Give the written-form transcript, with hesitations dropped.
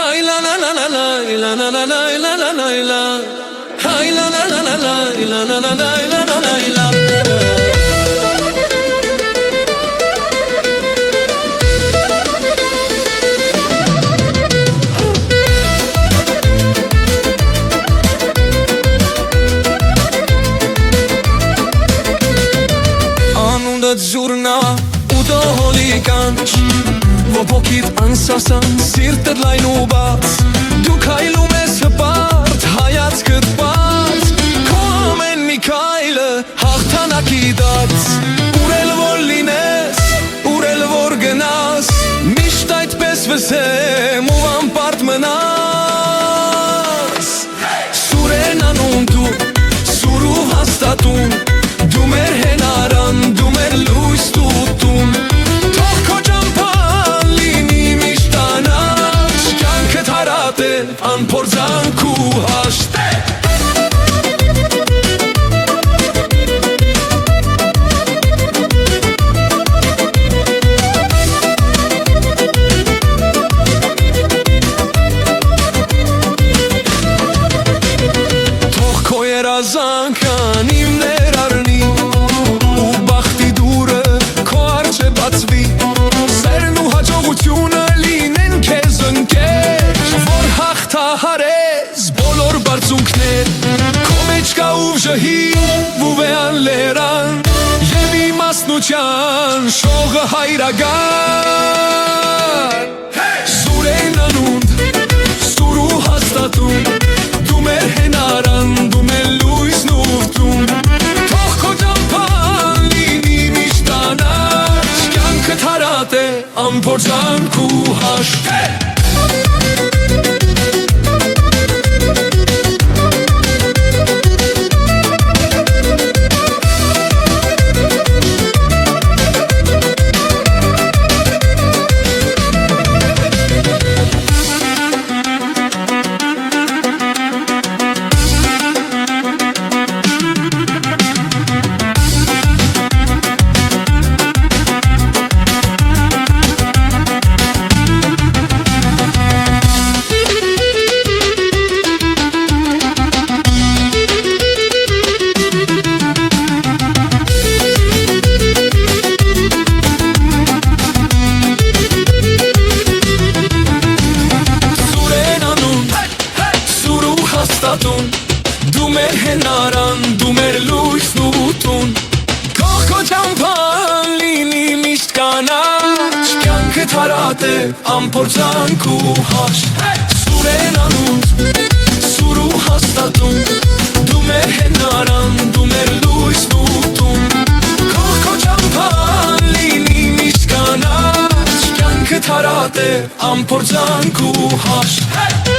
Hay la la la la la la la la la la la la la. Hay la la la la la la la la la la la la. Ձուրնա ու դոհոլի կանչ Ոբոքիդ անսասան սիրտդ լայն ու բաց Դու քայլում ես հպարտ հայացքդ բաց Քո ամեն մի քայլը հաղթանակի դարձ Ուր էլ որ լինես, ուր էլ որ գնաս Միշտ այդպես վսեմ ու անպարտ մնաս Սուր են անում դու, սուր ու հաստատում Դու մեր հենարան, դու մեր լույս տուտում Թող քո ճամփան լինի միշտ անաչ Կյանքդ հարատ է, անփորձանք ու հաշտ Թող քո երազանքան իմ ներառնի Ժհին վուվեան լերան Եվ իմասնության շողը հայրագան Սուր են անունդ, սուր ու հաստատում Դու մեր հենարան, դու մեր լույսն ուղտում Թող քո ճամփան լինի միշտ անաչ Կյանքդ հարատ է, անփորձանք ու հաշտ Դու մեր հենարան, դու մեր լույսն ուտուն Թող քո ճամփան լինի միշտ կանաչ Կյանքդ հարատ է, անփորձանք ու հաշտ Սուր են անունդ, սուր ու հաստատում Դու մեր հենարան, դու մեր լույսն ուտուն Թող քո ճամփան լինի միշտ կանաչ Կյանքդ հարատ է, անփորձանք ու հաշտ